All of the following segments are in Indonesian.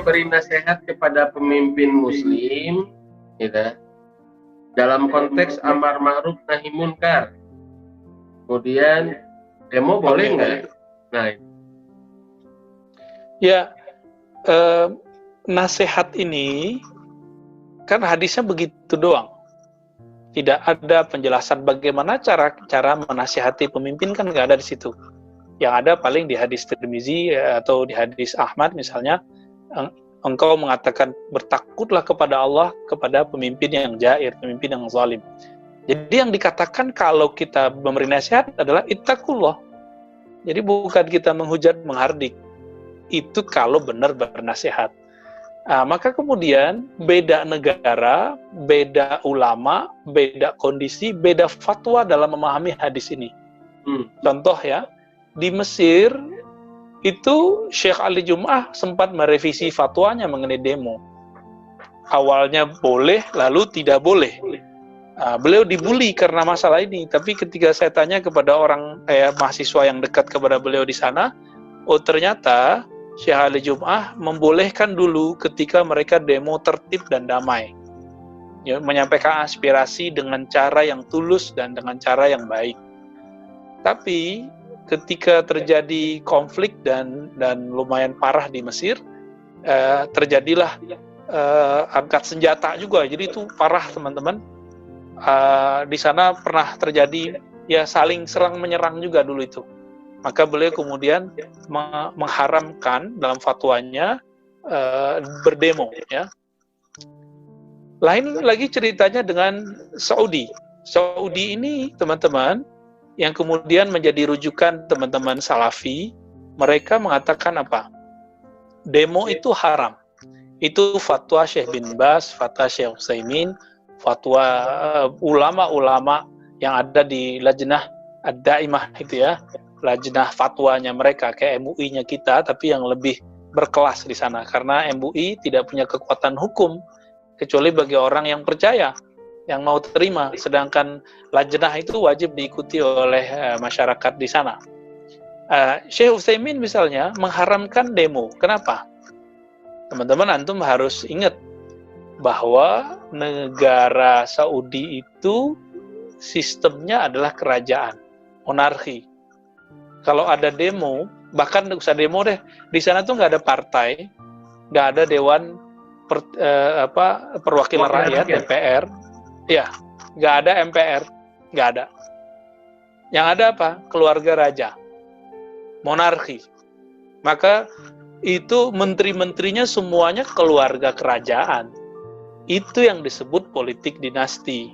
memberi nasihat kepada pemimpin muslim, gitu, dalam konteks amar ma'ruf nahi munkar. Kemudian demo boleh nggak? Nah, ya, nasihat ini kan hadisnya begitu doang. Tidak ada penjelasan bagaimana cara menasihati pemimpin, kan nggak ada di situ. Yang ada paling di hadis Tirmizi atau di hadis Ahmad misalnya, engkau mengatakan bertakutlah kepada Allah kepada pemimpin yang jair, pemimpin yang zalim. Jadi yang dikatakan kalau kita memberi nasihat adalah ittaqullah. Jadi bukan kita menghujat, menghardik. Itu kalau benar bernasihat. Maka kemudian beda negara, beda ulama, beda kondisi, beda fatwa dalam memahami hadis ini. Contoh ya, di Mesir itu Syekh Ali Jum'ah sempat merevisi fatwanya mengenai demo. Awalnya boleh, lalu tidak boleh. Beliau dibully karena masalah ini, tapi ketika saya tanya kepada orang mahasiswa yang dekat kepada beliau di sana, oh ternyata Syekh Ali Jum'ah membolehkan dulu ketika mereka demo tertib dan damai, ya, menyampaikan aspirasi dengan cara yang tulus dan dengan cara yang baik. Tapi ketika terjadi konflik dan lumayan parah di Mesir, terjadilah angkat senjata juga. Jadi itu parah teman-teman. Di sana pernah terjadi ya saling serang menyerang juga dulu itu. Maka beliau kemudian mengharamkan dalam fatwanya berdemo. Ya. Lain lagi ceritanya dengan Saudi. Saudi ini teman-teman yang kemudian menjadi rujukan teman-teman Salafi, mereka mengatakan apa? Demo itu haram. Itu fatwa Syekh bin Baz, fatwa Syekh Utsaimin, fatwa ulama-ulama yang ada di Lajnah Ad-Daimah itu ya. Lajnah fatwanya mereka kayak MUI-nya kita, tapi yang lebih berkelas di sana karena MUI tidak punya kekuatan hukum kecuali bagi orang yang percaya, yang mau terima, sedangkan lajnah itu wajib diikuti oleh masyarakat di sana. Syekh Utsaimin misalnya mengharamkan demo. Kenapa? Teman-teman antum harus ingat bahwa negara Saudi itu sistemnya adalah kerajaan, monarki. Kalau ada demo, bahkan nggak usah demo deh, di sana tuh nggak ada partai, nggak ada dewan perwakilan rakyat, DPR, ya, nggak ada MPR, nggak ada. Yang ada apa? Keluarga raja, monarki. Maka itu menteri-menterinya semuanya keluarga kerajaan. Itu yang disebut politik dinasti.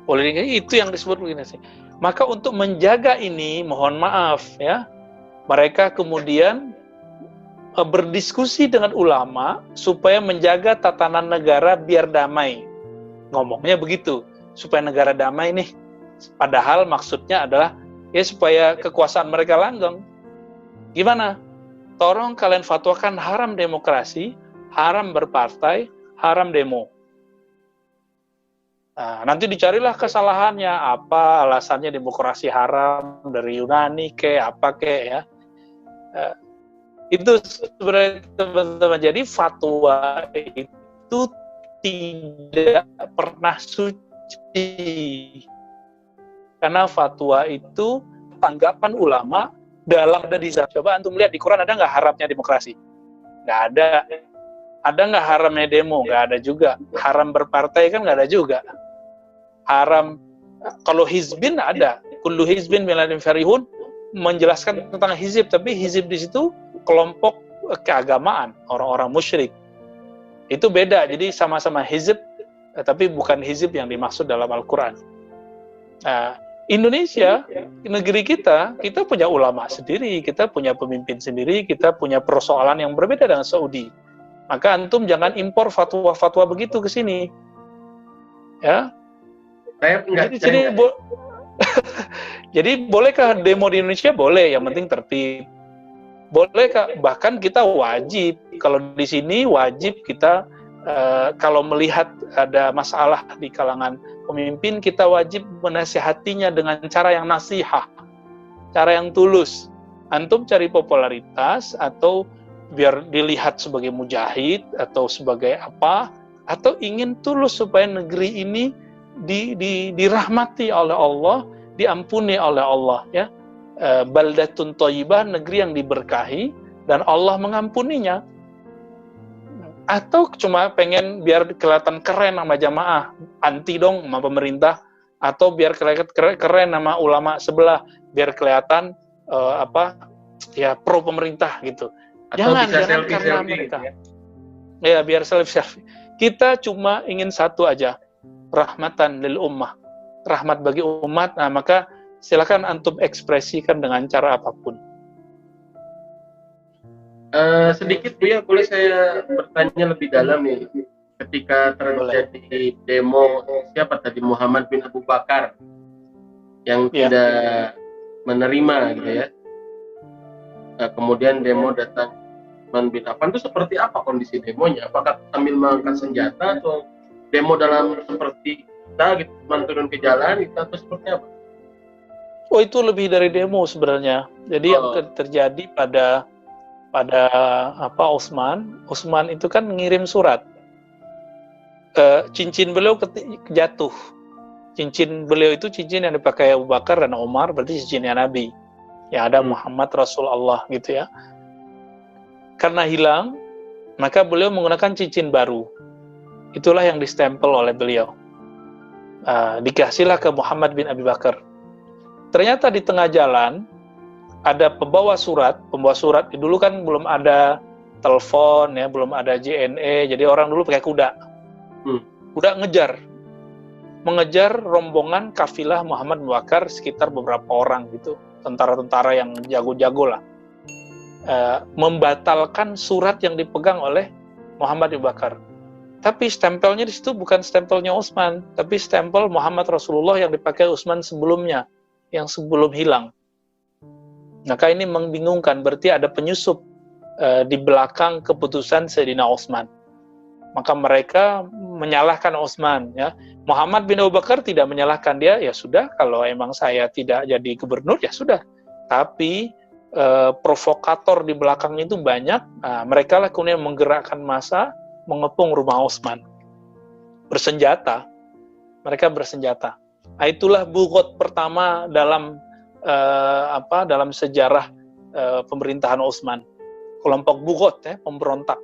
Politik itu yang disebut politik dinasti. Maka untuk menjaga ini, mohon maaf ya, mereka kemudian berdiskusi dengan ulama supaya menjaga tatanan negara biar damai. Ngomongnya begitu, supaya negara damai nih. Padahal maksudnya adalah ya supaya kekuasaan mereka langgeng. Gimana? Tolong kalian fatwakan haram demokrasi, haram berpartai, haram demo. Nah, nanti dicarilah kesalahannya, apa alasannya demokrasi haram dari Yunani apa ya. Itu sebenarnya teman-teman. Jadi fatwa itu tidak pernah suci. Karena fatwa itu tanggapan ulama dalam hadis. Coba antum lihat di Quran ada nggak haramnya demokrasi? Nggak ada. Ada nggak haramnya demo? Nggak ada juga. Haram berpartai kan nggak ada juga. Haram kalau hizbin ada. Kullu hizbin biladin farihun menjelaskan tentang hizib, tapi hizib di situ kelompok keagamaan, orang-orang musyrik. Itu beda. Jadi sama-sama hizib, tapi bukan hizib yang dimaksud dalam Al-Quran. Indonesia, negeri kita punya ulama sendiri, kita punya pemimpin sendiri, kita punya persoalan yang berbeda dengan Saudi. Maka antum jangan impor fatwa-fatwa begitu ke sini. Ya. Jadi bolehkah demo di Indonesia? Boleh, yang penting tertib. Bolehkah? Bahkan kita wajib, kalau di sini wajib kita kalau melihat ada masalah di kalangan pemimpin, kita wajib menasihatinya dengan cara yang nasihah, cara yang tulus. Antum cari popularitas atau biar dilihat sebagai mujahid atau sebagai apa, atau ingin tulus supaya negeri ini dirahmati oleh Allah, diampuni oleh Allah, ya. Baldatun thayyibah, negeri yang diberkahi dan Allah mengampuninya. Atau cuma pengen biar kelihatan keren sama jamaah, anti dong sama pemerintah, atau biar kelihatan keren sama ulama sebelah, biar kelihatan pro pemerintah gitu. Atau Jangan bisa karena selfie mereka. gitu, Ya, biar selfie. Kita cuma ingin satu aja, rahmatan lil ummah, rahmat bagi umat. Nah, maka silakan antum ekspresikan dengan cara apapun. Sedikit Bu ya, boleh saya bertanya lebih dalam nih, ketika terjadi demo siapa tadi, Muhammad bin Abu Bakar yang tidak menerima gitu ya, kemudian demo datang Utsman bin Affan, itu seperti apa kondisi demonya? Apakah sambil mengangkat senjata atau demo dalam seperti kita gitu, turun ke jalan gitu, atau seperti apa? Oh, itu lebih dari demo sebenarnya. Jadi yang terjadi pada Utsman itu kan ngirim surat. Cincin beliau jatuh. Cincin beliau itu cincin yang dipakai Abu Bakar dan Umar, berarti cincinnya Nabi. Ya, ada Muhammad Rasulullah gitu ya. Karena hilang, maka beliau menggunakan cincin baru. Itulah yang distempel oleh beliau. Dikasihlah ke Muhammad bin Abi Bakar. Ternyata di tengah jalan ada pembawa surat. Dulu kan belum ada telepon ya, belum ada JNE, jadi orang dulu pakai kuda. Kuda mengejar rombongan kafilah Muhammad bin Bakar, sekitar beberapa orang gitu, tentara-tentara yang jago-jago lah, membatalkan surat yang dipegang oleh Muhammad bin Bakar. Tapi stempelnya di situ bukan stempelnya Utsman, tapi stempel Muhammad Rasulullah yang dipakai Utsman sebelumnya, yang sebelum hilang. Maka ini membingungkan, berarti ada penyusup di belakang keputusan Sayyidina Utsman. Maka mereka menyalahkan Utsman, ya. Muhammad bin Abu Bakar tidak menyalahkan dia, ya sudah, kalau emang saya tidak jadi gubernur, ya sudah. Tapi provokator di belakangnya itu banyak. Mereka lah kemudian menggerakkan massa, mengepung rumah Utsman. Bersenjata. Mereka bersenjata. Nah, itulah bughot pertama dalam dalam sejarah pemerintahan Utsman. Kelompok bughot, ya, pemberontak.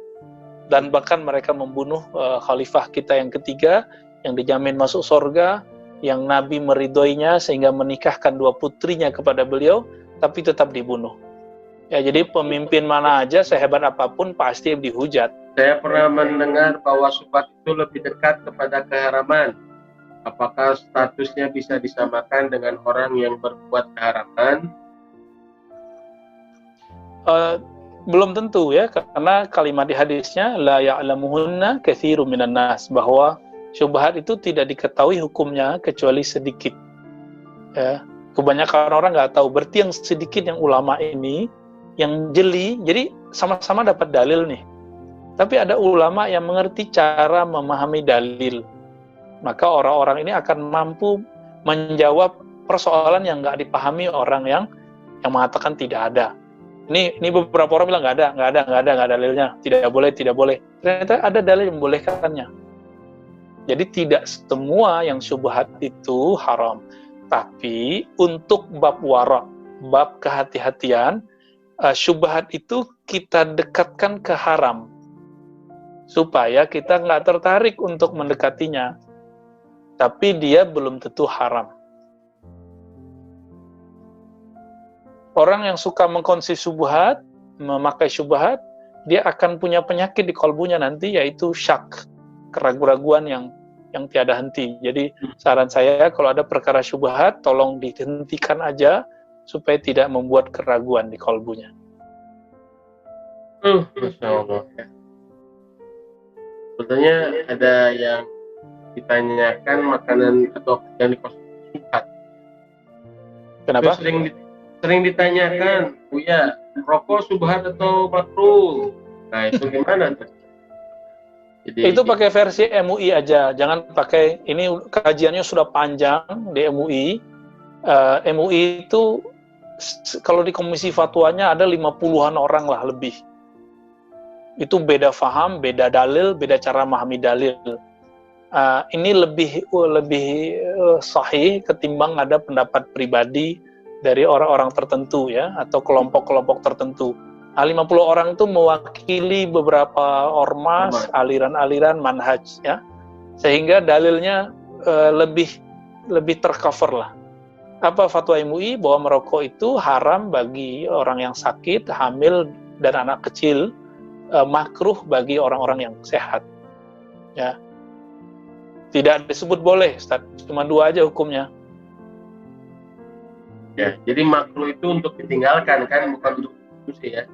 Dan bahkan mereka membunuh khalifah kita yang ketiga, yang dijamin masuk surga, yang Nabi meridhoinya sehingga menikahkan 2 putrinya kepada beliau, tapi tetap dibunuh. Ya, jadi pemimpin mana aja sehebat apapun pasti dihujat. Saya pernah mendengar bahwa syubhat itu lebih dekat kepada keharaman. Apakah statusnya bisa disamakan dengan orang yang berbuat keharaman? Belum tentu ya, karena kalimat di hadisnya la ya'lamuhunna katsirun minan nas, bahwa syubhat itu tidak diketahui hukumnya kecuali sedikit. Ya, kebanyakan orang nggak tahu. Berarti yang sedikit, yang ulama ini yang jeli, jadi sama-sama dapat dalil nih. Tapi ada ulama yang mengerti cara memahami dalil. Maka orang-orang ini akan mampu menjawab persoalan yang nggak dipahami orang yang mengatakan tidak ada. Ini beberapa orang bilang nggak ada dalilnya, tidak boleh. Ternyata ada dalil yang membolehkannya. Jadi tidak semua yang syubhat itu haram. Tapi untuk bab wara, bab kehati-hatian, syubhat itu kita dekatkan ke haram, supaya kita nggak tertarik untuk mendekatinya. Tapi dia belum tentu haram. Orang yang suka mengkonsumsi syubhat, memakai syubhat, dia akan punya penyakit di kalbunya nanti, yaitu syak, keraguan-raguan yang tiada henti. Jadi saran saya, kalau ada perkara syubhat, tolong dihentikan aja, supaya tidak membuat keraguan di kalbunya. Masya Allah. Sebetulnya ada yang ditanyakan makanan atau yang dikonsumsi syubhat. Kenapa? Sering ditanyakan, Buya, rokok syubhat atau makruh? Nah, itu gimana tuh? Jadi, itu pakai versi MUI aja, jangan pakai, ini kajiannya sudah panjang di MUI. MUI itu kalau di komisi fatwanya ada 50-an orang lah lebih. Itu beda faham, beda dalil, beda cara memahami dalil. Ini lebih sahih ketimbang ada pendapat pribadi dari orang-orang tertentu ya, atau kelompok-kelompok tertentu. 50 orang itu mewakili beberapa ormas, aliran-aliran manhaj ya, sehingga dalilnya lebih tercover lah. Apa fatwa MUI bahwa merokok itu haram bagi orang yang sakit, hamil dan anak kecil, makruh bagi orang-orang yang sehat. Ya, tidak disebut boleh, Ustaz. Cuma 2 aja hukumnya. Ya, jadi makruh itu untuk ditinggalkan kan, bukan untuk konsumsi ya.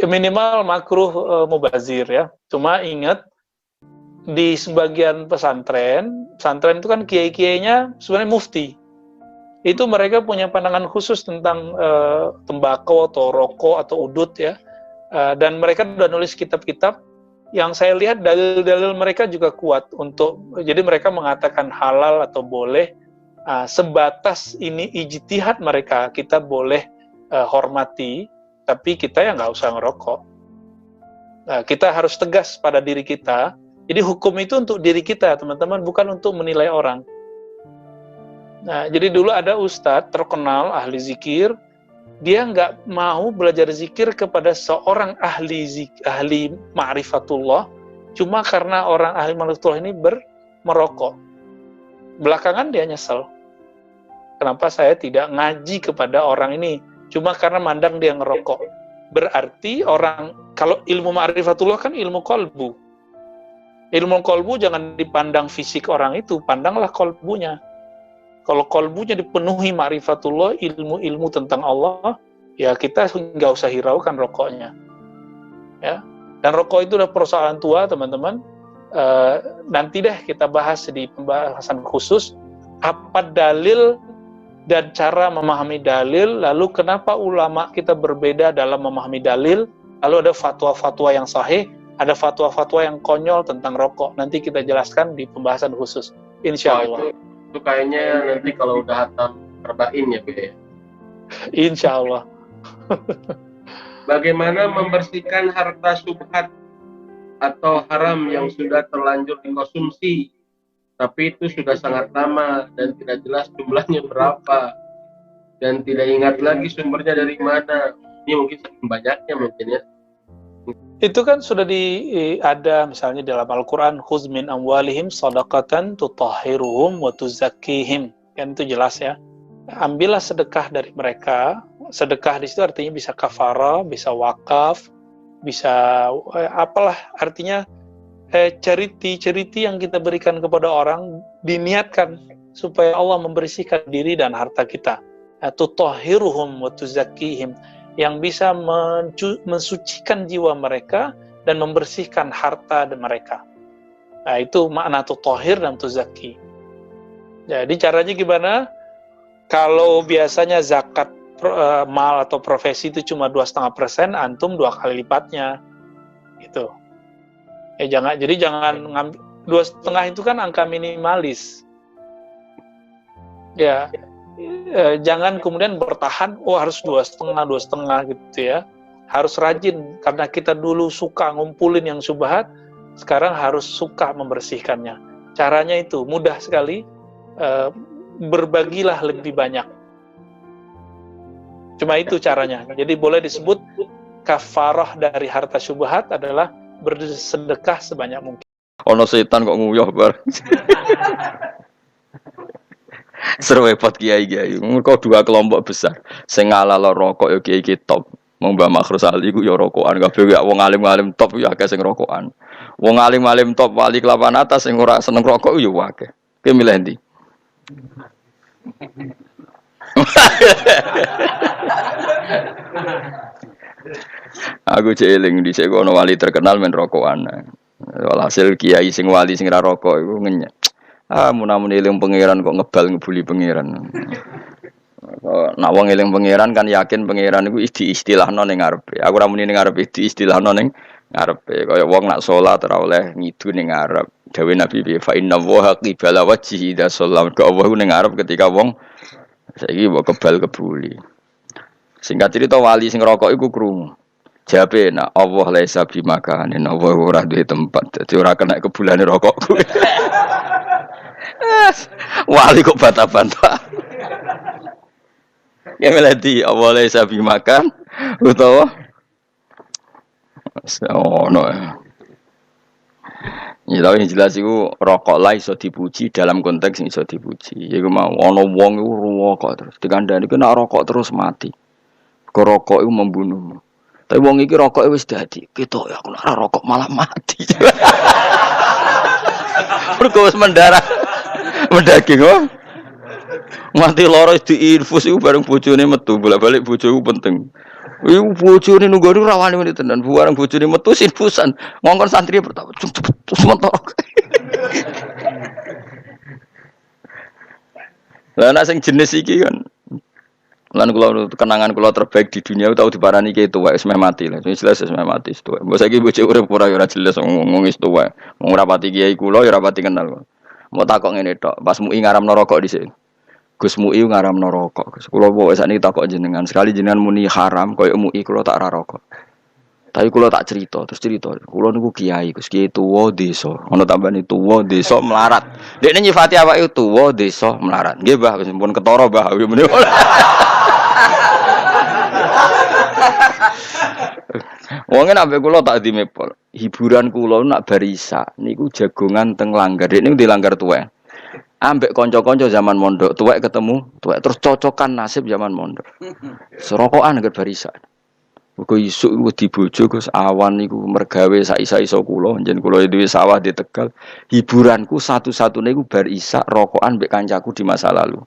Minimal makruh mubazir ya. Cuma ingat, di sebagian pesantren itu kan kiai-kiainya sebenarnya mufti. Itu mereka punya pandangan khusus tentang tembakau atau rokok atau udut ya. Dan mereka sudah nulis kitab-kitab yang saya lihat dalil-dalil mereka juga kuat untuk, jadi mereka mengatakan halal atau boleh sebatas ini ijtihad mereka, kita boleh hormati, tapi kita ya nggak usah ngerokok. Kita harus tegas pada diri kita. Jadi hukum itu untuk diri kita, teman-teman, bukan untuk menilai orang. Nah, jadi dulu ada ustadz terkenal ahli zikir, dia nggak mau belajar zikir kepada seorang ahli ma'rifatullah, cuma karena orang ahli ma'rifatullah ini merokok. Belakangan dia nyesel. Kenapa saya tidak ngaji kepada orang ini? Cuma karena mandang dia ngerokok. Berarti orang, kalau ilmu ma'rifatullah kan ilmu kolbu. Ilmu kolbu jangan dipandang fisik orang itu, pandanglah kolbunya. Kalau kolbunya dipenuhi ma'rifatullah, ilmu-ilmu tentang Allah, ya kita nggak usah hiraukan rokoknya. Ya. Dan rokok itu udah persoalan tua, teman-teman. Nanti deh kita bahas di pembahasan khusus, apa dalil dan cara memahami dalil, lalu kenapa ulama kita berbeda dalam memahami dalil, lalu ada fatwa-fatwa yang sahih, ada fatwa-fatwa yang konyol tentang rokok. Nanti kita jelaskan di pembahasan khusus, insya Allah. Itu kayaknya nanti kalau udah hatam arba'in ya, Bu ya. Insya Allah. Bagaimana membersihkan harta syubhat atau haram yang sudah terlanjur dikonsumsi, tapi itu sudah sangat lama dan tidak jelas jumlahnya berapa dan tidak ingat lagi sumbernya dari mana? Ini mungkin saking banyaknya mungkin ya. Itu kan sudah ada misalnya dalam Al-Quran, khuz min amwalihim shadaqatan tutahhiruhum wa tuzakkihim. Kan itu jelas ya. Ambillah sedekah dari mereka. Sedekah di situ artinya bisa kafarah, bisa wakaf, bisa apalah artinya charity yang kita berikan kepada orang diniatkan supaya Allah membersihkan diri dan harta kita. Tutahhiruhum wa tuzakkihim, yang bisa mensucikan jiwa mereka dan membersihkan harta mereka. Nah, itu makna tutahhir dan tuzakki. Jadi caranya gimana? Kalau biasanya zakat mal atau profesi itu cuma 2,5%, antum 2 kali lipatnya. Gitu. Jadi jangan ngambil 2,5 itu kan angka minimalis. Ya. Jangan kemudian bertahan, harus 2,5 gitu ya. Harus rajin, karena kita dulu suka ngumpulin yang syubhat, sekarang harus suka membersihkannya. Caranya itu mudah sekali, berbagilah lebih banyak. Cuma itu caranya. Jadi boleh disebut kafarah dari harta syubhat adalah bersedekah sebanyak mungkin. Ono setan kok nguyuh bar. Seru repot kiai-kiai. Mereka 2 kelompok besar. Sing ngalalo rokok ya kiai top. Wong Mbah Makhrus Ali ku ya rokokan, kabeh ya wong alim-alim top ya akeh sing rokokan. Wong alim-alim top wali kelapan atas sing ora seneng rokok ya akeh. Ki milih ndi? Aku jeeling dhisik ono wali terkenal men rokokan. Walhasil kiai sing wali sing ra rokok iku ngenyek. Munamun eling pangeran kok ngebal ngebuli pangeran. Nak wong eling pangeran kan yakin pangeran iku istilahno ning ngarepe. Aku ora muni ning ngarepe istilahno ning ngarepe. Kaya wong nak salat ora oleh ngidu ning ngarep. Dawe Nabi fa inna wa qibala wajhi da sallam. Kok Allah ning ngarep ketika wong saiki mbok kebal kebuli. Singkat cerita wali sing rokok iku krungu. Jawabe nak Allah laisa bimakanin, Allah ora duwe tempat. Dadi ora kena kebulane rokokku. Wali kok bantah-bantah. Ya melati Allah laisa bimakan utawa ono. Ya tapi yang jelas itu rokok lah iso dipuji dalam konteks yang iso dipuji. Ya mau ono wong iku rokok terus dikandani kena rokok terus mati. Rokok itu membunuhmu. Tapi wong iki rokok wis dadi. Ketok ya aku nek rokok malah mati. Mergo wis mendarah. Mendaging kok. Mati loro diinfus iku bareng bojone metu, bolak-balik bojoku penting. Iku bojone nunggone rawane meneh tenan. Bareng bojone metu infusan. Ngongkon santri pertama cepet sementok. Lah nek sing jenis iki kan lan kula kenangan kula terbaik di dunia tau diparani ki tuwa wis meh mati lah. Jelas wis meh mati tuwa. Mbok saiki bojo urip ora jelas ngomong wis tuwa. Wong rapati kiai kula ya rapati kenal. Mau takok ngene tok, pas MUI ngaramno rokok dhisik. Gus MUI ngaramno rokok. Gus kula wae sakniki takok jenengan, sekali jenengan muni haram koyo MUI kula tak ora rokok. Tapi kula tak cerita, terus cerita, kula niku kiai, Gus kiai tuwa desa. Ana tambane tuwa desa melarat. Dekne nyifati awake tuwa desa melarat. Nggih, Mbah, wis pun ketara, Mbah. Wong nek ambek kula tak dimepol. Hiburan kula nak barisa niku jagongan teng langgar. Dekne di langgar tuwek. Ambek kanca-kanca zaman mondok, tuwek ketemu, tuwek terus cocokan nasib zaman mondok. Serokokan ngger barisa. Mergo isuk iku dibojo Gus awan niku mergawe sak isa-isa kula, njen kula duwe sawah di Tegal. Hiburanku satu-satunya iku bar isak rokokan mbek kancaku di masa lalu.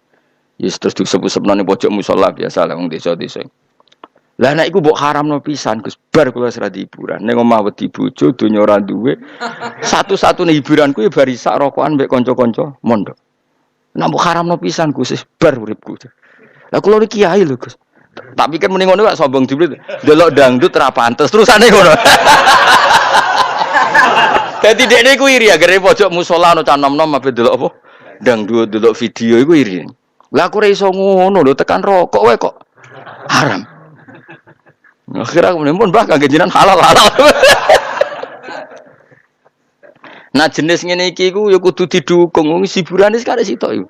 Yes terus disebut-sebutno ning pojok musala biasa lah wong desa-desa. Lah nek iku mbok haramno pisan Gus bar kula serah hiburan. Ning omah wedi bojo donya ora duwe. Satu-satunya hiburanku ya bar isak rokokan mbek kanca-kanca mondok. Nek mbok haramno pisan Gus bar uripku. Lah kula iki kiai lho Gus. Tak pikir mending ngono kok sombong diblit. Delok dangdut ra pantes terusane ngono. Dadi dekne iku iri agere pojok musala ono canom-nom ape delok apa? Dangdut delok video iku iri. Lah aku ora iso ngono lho tekan rokok wae kok haram. Akhirnya aku pun bah kangge jenengan halal-halal. Nah jenis ngene iki ku ya kudu didukung wong hiburane sekare sitok iku.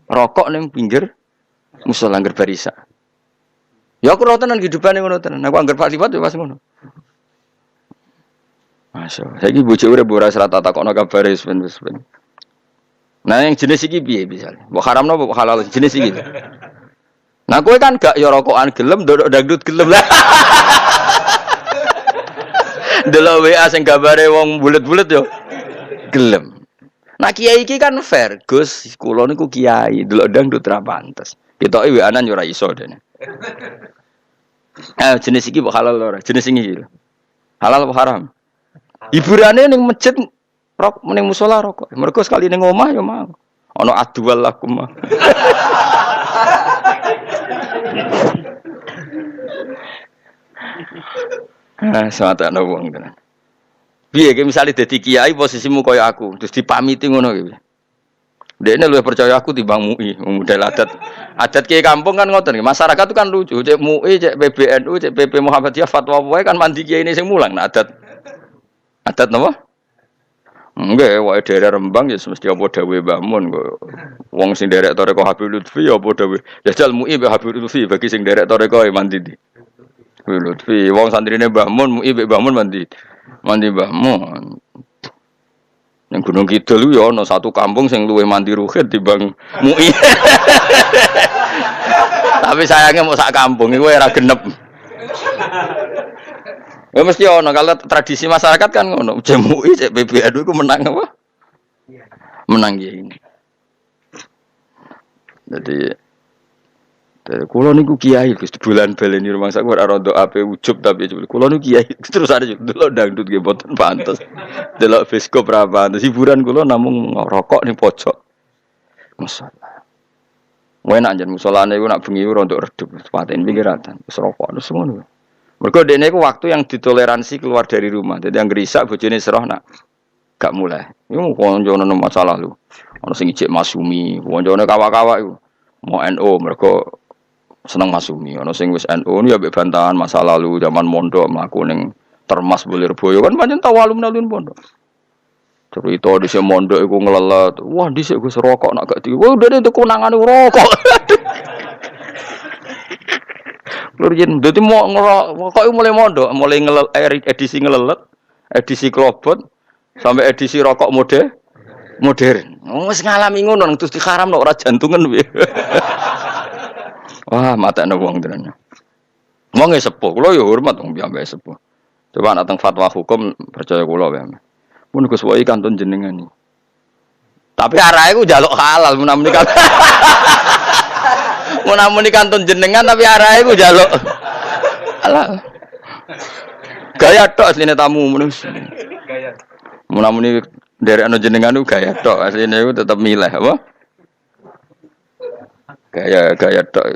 Rokok ning pinggir musala angger barisa. Ya aku ora tenan hidupane ngono tenan. Aku anggere Pak Liwat ya pas ngono. Masya. Saiki bojo urip ora serata takokno kabare wis ben. Nah yang jenis iki piye misale? Mbok haramno mbok halal jenis iki. Nah kowe kan gak ya rokokan gelem ndodok dangdut gelem lah. Delok WA sing gambare wong bulet-bulet yo gelem. Nah kiai iki kan fair, Gus, kula niku kiai, delok dangdut ra pantes. Ketoke WA-an yo ora iso dene. Jenis iki mbok halal ora? Jenis iki. Halal apa haram? Hiburane ning masjid rok ning musala rokok. Mergo sekali ning omah ya mau. Ana adwal lakum. Semata ana wong tenan. Piye ki misale dadi kiai posisimu kaya aku, terus dipamiti ngono ki. Dekne luwih percaya aku timbang MUI, model adat. Adat kiai kampung kan ngoten, masyarakat itu kan lucu, cek MUI, cek PBNU, cek PP Muhammadiyah fatwa wae kan mandi kiai ini sing mulang. Nah, adat napa? Enggak, wae daerah Rembang ya mesti apa dawuh Mbah Mun kok. Wong sing derek toreko Habib Lutfi apa dawuh. Jajal MUI mbek Habib Lutfi bagi sing derek toreko mandi di. Habib Lutfi, wong santrine Mbah Mun, MUI mbek Mbah Mun mandi. Mandi Mbah Mun. Yang Gunung Kidul ya ana satu kampung sing luwih mandi ruhid timbang MUI. Tapi sayangnya mau sak kampung iku ora genep. Ya mesti ana kalau tradisi masyarakat kan ngono. MUI cek PBNU iku menang apa? Menang ya ini. Jadi kula niku kiai Gus bulan baleni rumah sak ora rondo ape ujub tapi kula niku kiai terus ada delok dangdut nggih mboten pantes. Delok bioskop ra pantes hiburan kula namung rokok ning pojok. Masalah. Enak jan musolane iku nak bengi rondo redup paten pikiratan wis rokok terus ngono. Mergo dene iku waktu yang ditoleransi keluar dari rumah. Dadi yang ngrisak bojone serah nak gak mulai. Iku koncone masalah lu. Ana sing ijek Masumi, koncone kawak-kawak iku. Mau NU mergo seneng masumi. Ono sing wis NU ya mbek bantahan masa lalu zaman mondok mlaku ning Termas Bulirboyo kan pancen tau alumni pondok. Cerita di sini mondok iku ngelelet. Wah, dhisik Gus rokok nak gak di. Wah, udah itu konangan rokok. Lurjen dadi mau ngerokok mulai mondok, mulai edisi ngelelet, edisi klobot sampai edisi rokok modern. Wis ngalami ngono terus diharamno ora jantungan piye. Wah, matane wong tenan. Wong sepuh, kula ya hormat wong piyambake sepuh. Coba nak teng fatwa hukum percaya kula wae. Mun Gus wae kantun jenengan iki. Tapi arahe ku njaluk halal mun-muni kan. Mun-muni kantun jenengan tapi arahe ku njaluk halal. Gaya tok asline tamu mun. Gaya. Mun-muni nderekno jenengan ku gaya tok asline ku tetep milih apa? Gaya tok.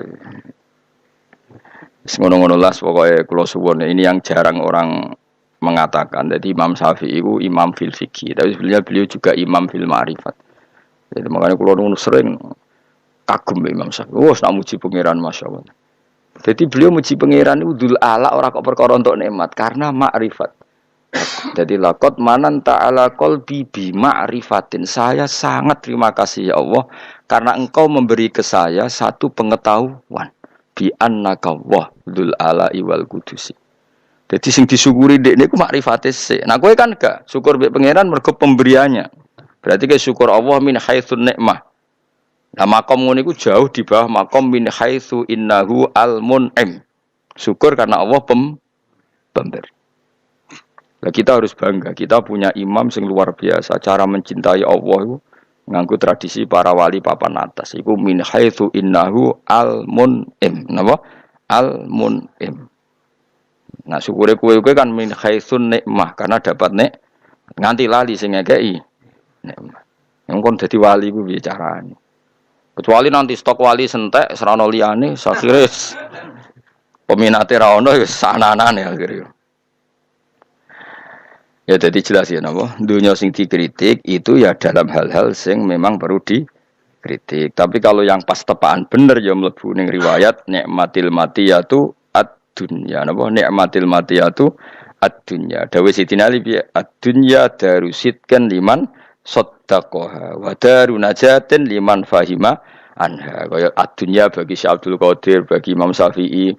Ngono-ngono las pokoknya kula suwun ini yang jarang orang mengatakan. Jadi Imam Syafi'i itu imam fil fikih, tapi sebenarnya beliau juga imam fil ma'rifat. Jadi makanya kula sering kagum Imam Syafi'i. Wah, nak muji pangeran masyaallah. Jadi beliau muji pangeran itu dul ala ora kok perkara untuk nikmat karena ma'rifat. Jadi laqad manan ta'ala qalbi bi ma'rifatin. Saya sangat terima kasih ya Allah karena engkau memberi ke saya satu pengetahuan. Bi annaka wa dzul ala'i wal qudusi. Dadi sing disyukuri dekne ku makrifate sik. Nah kowe kan gak syukur mbek pangeran mergo pemberiannya. Berarti ke syukur Allah min haitsun nikmah. Nah makom ngono iku jauh di bawah makom min haitsu innahu al mun'im. Syukur karena Allah pemberi. Nah, kita harus bangga. Kita punya imam sing luar biasa. Cara mencintai Allah itu nganggo tradisi para wali papan atas. Iku min haitsu innahu al-mun'im. Napa? Al-mun'im. Nah, syukure kowe kan min haitsun nikmah karena dapat nganti lali sing ngekeki nikmah. Yang kon dadi wali ku piye carane? Kecuali nanti stok wali sentek serana liyane sakire peminate ra ono wis sananane akhire. Ya jadi jelas ya napa? Dunia sing dikritik itu ya dalam hal-hal sing memang perlu dikritik. Tapi kalau yang pas tepaan bener ya mlebu ning riwayat nikmatil matiyatu ad-dunya napa? Nikmatil matiyatu ad-dunya. Dawe Sidina Ali piye? Ad-dunya darusitkan liman saddaqaha wa darunajatin liman fahima anha. Kaya ad-dunya bagi Syekh Abdul Qadir, bagi Imam Syafi'i,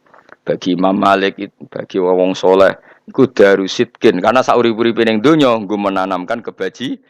bagi Imam Malik, bagi wong soleh iku darusitkin karena sauri-uripe ning donya nggo menanamkan kebajikan.